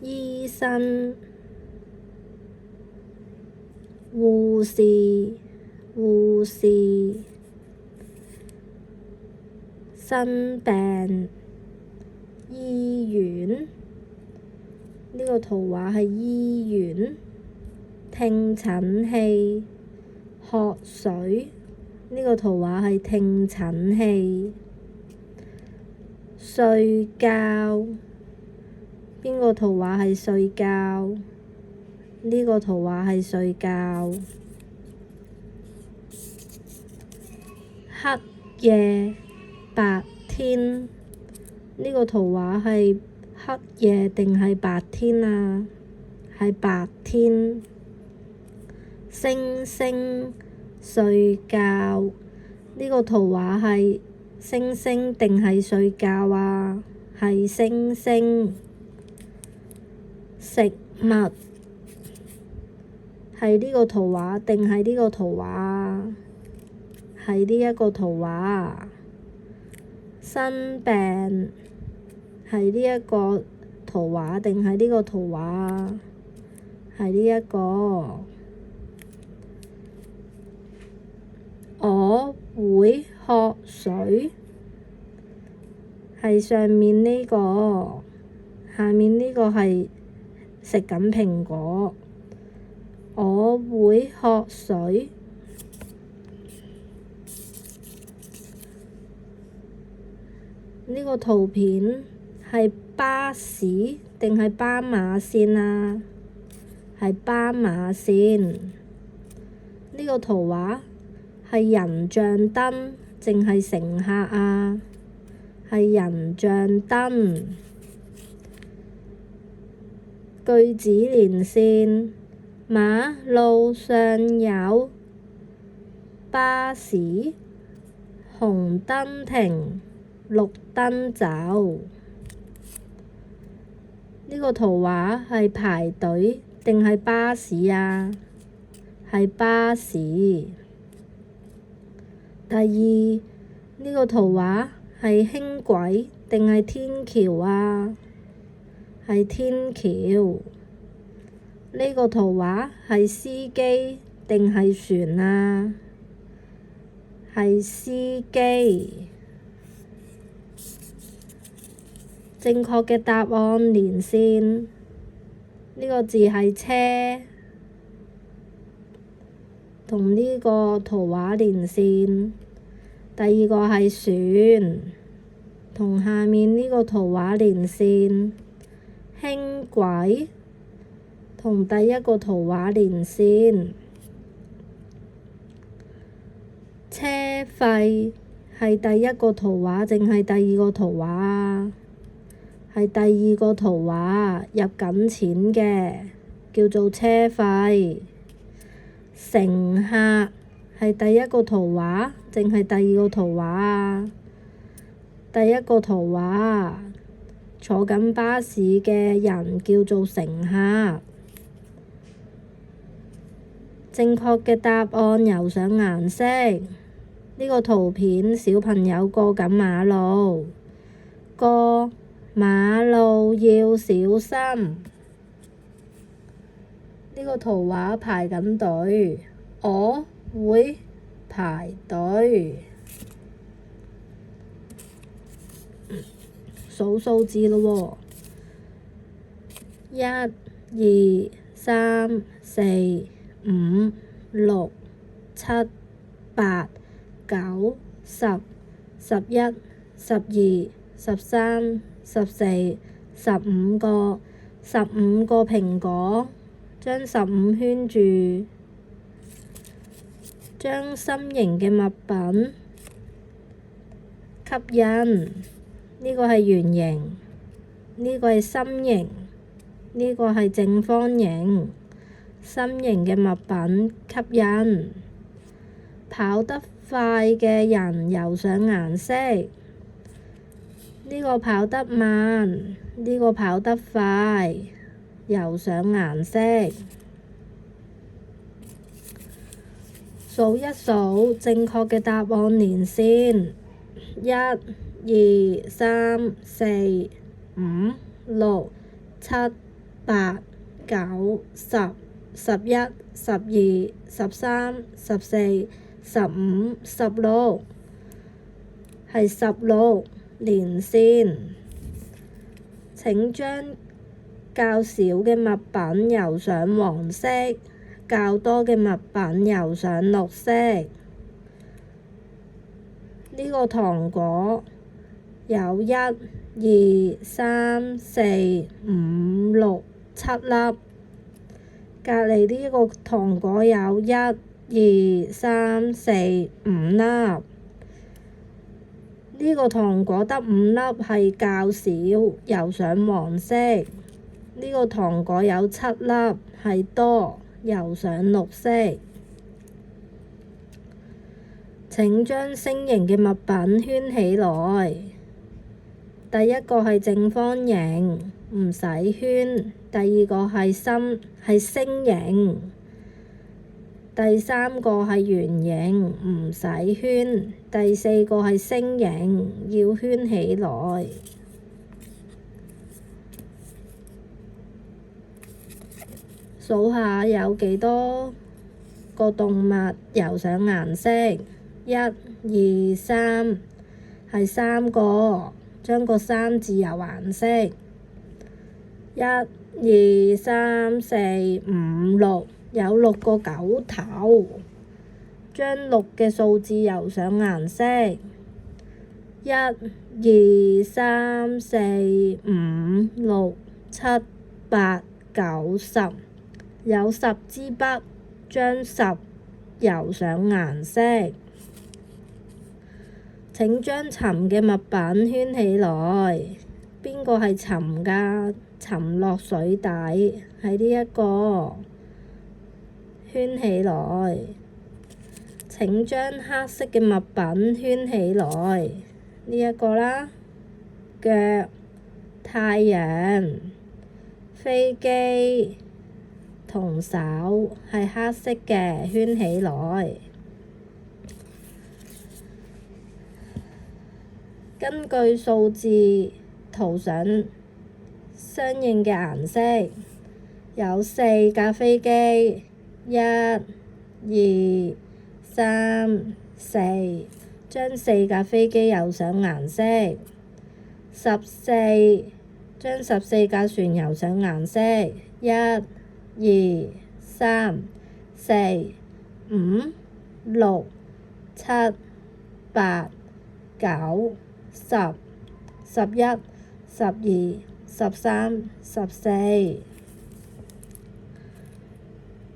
醫生、護士、生病、醫院，呢個圖畫係醫院。聽診器、喝水，呢個圖畫係聽診器。睡覺，邊個圖畫係睡覺？呢個圖畫係睡覺。黑夜、白天，呢個圖畫係黑夜定係白天啊？係白天。星星、睡覺，呢個圖畫係星星定係睡覺啊？係星星。食物，係呢個圖畫定係呢個圖畫啊？係呢一個圖畫。生病，係呢一個圖畫定係呢個圖畫啊？係呢一個。我會喝水，係上面呢個，下面呢個係食緊蘋果。我會喝水。呢個圖片係巴士定係斑馬線啊？係斑馬線。呢個圖畫係人像燈定係乘客啊？係人像燈。句子連線，馬路上有巴士，紅燈停，綠燈走。呢個圖畫係排隊定係巴士啊？係巴士。第二，呢個圖畫係輕軌定係天橋啊？係天橋。呢個圖畫係司機定係船啊？係司機。正確嘅答案連線，呢個字係車，同呢個圖畫連線。第二個係船，同下面呢個圖畫連線。輕軌，同第一個圖畫連線。車費，係第一個圖畫定係第二個圖畫啊？係第二個圖畫，入緊錢嘅，叫做車費。乘客，係第一個圖畫定係第二個圖畫啊？第一個圖畫，坐緊巴士嘅人叫做乘客。正確嘅答案油上顏色。呢個圖片小朋友過緊馬路，過馬路要小心。呢個圖畫排緊隊，我會排隊。數數字咯喎，1、2、3、4、5、6、7、8、9、10、11、12、13、14、15個，15個蘋果，將15圈住，將心形嘅物品吸引。呢個係圓形，呢個係心形，呢個係正方形。心形嘅物品吸引。跑得快嘅人油上顏色。呢個跑得慢，呢個跑得快，油上顏色。數一數正確嘅答案連線。1、2、3、4、5、6、7、8、9、10、11、12、13、14、15、16，係16連線。請將較少嘅物品油上黃色，較多嘅物品油上綠色。呢個糖果有1、2、3、4、5、6、7粒。隔離呢個糖果有1、2、3、4、5粒。呢個糖果得5粒，係較少，油上黃色。呢個糖果有7粒，係多，油上綠色。請將星形嘅物品圈起來。第一個係正方形，唔使圈。第二個係星形。第三個係圓形，唔使圈。第四個係星形，要圈起來。數下有幾多個動物油上顏色？1、2、3，係3個。將個3字油顏色。1、2、3、4、5、6，有6個狗頭。將6嘅數字油上顏色。1、2、3、4、5、6、7、8、9、10，有10支筆。將10油上顏色。請將沉嘅物品圈起來。邊個係沉㗎？沉落水底，係呢一個。圈起來。請將黑色嘅物品圈起來。呢一個啦。腳、太陽、飛機同手係黑色嘅，圈起來。根據數字塗上相應嘅顏色。有4架飛機。1、2、3、4，將4架飛機油上顏色。14，將14架船油上顏色。1、2、3、4、5、6、7、8、9、10、11、12、13、14。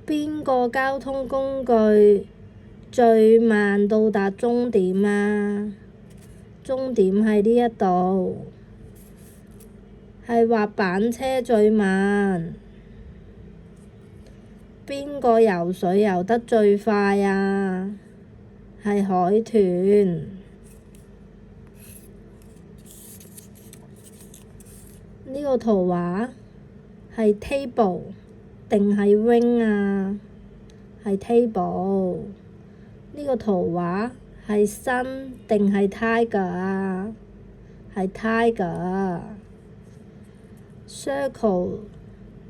邊個交通工具最慢到達終點啊？終點係呢一度，係滑板車最慢。邊個游水游得最快啊？係海豚。呢個圖畫係 table 定係 ring 啊？係 table。呢個圖畫係 sun 定係 tiger 啊？係 tiger。Circle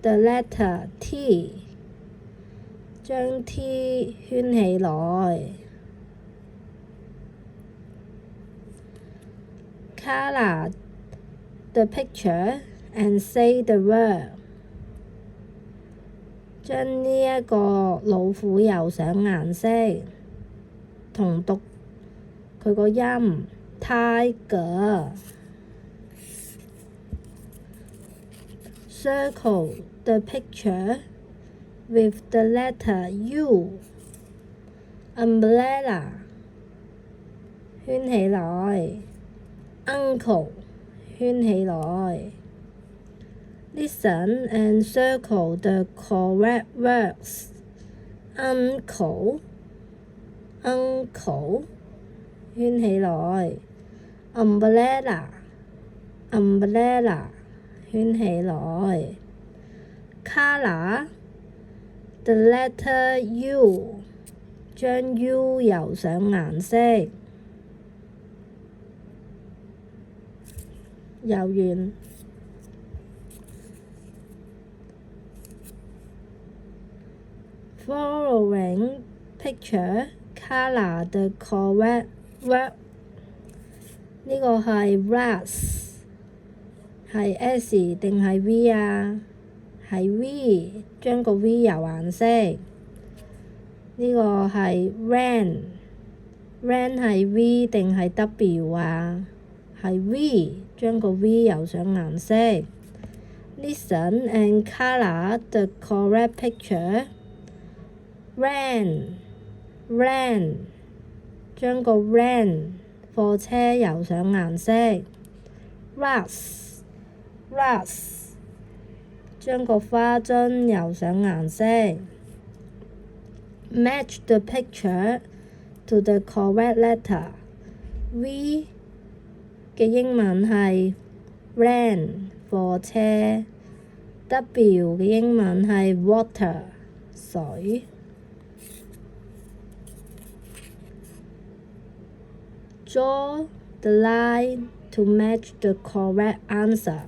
the letter T， 將 T 圈起來。Colour the picture and say the word， 將呢一個老虎油上顏色，同讀佢個音 tiger。Circle the picture with the letter U。 Umbrella 圈起來。Uncle 圈起來。Listen and circle the correct words。 Uncle 圈起來。Umbrella 圈起來。Colour the letter U， 將 U 油上顏色。游完。following picture colour the correct word。呢個係 Rust， 係 S 定係 V 啊？係 V， 將個 V 油顏色。呢個係 Rain 係 V 定係 W 啊？係 V， 將個 V 油上顏色。Listen and colour the correct picture。Rain， 將個 Rain 貨車油上顏色。Rust， 將個花樽油上顏色。Match the picture to the correct letter。 V 嘅英文係 Rain 貨車， W 嘅英文係 Water 水。Draw the line to match the correct answer。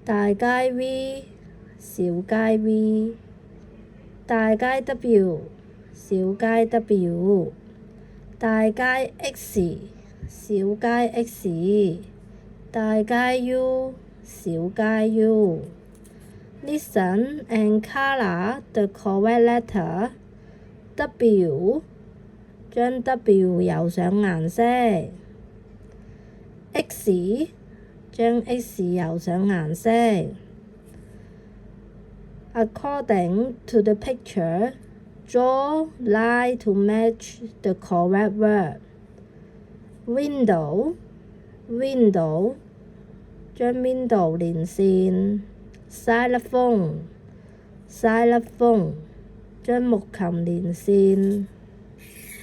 大街 V， 小街 V， 大街 W， 小街 W， 大街 X， 小街 X， 大街 U， 小街 U。 Listen and colour the correct letter。 W， 將 W 油上顏色。X， 將 X 油上顏色。According to the picture, draw line to match the correct word。 Window， 將 window 連線。Xylophone， 將木琴連線。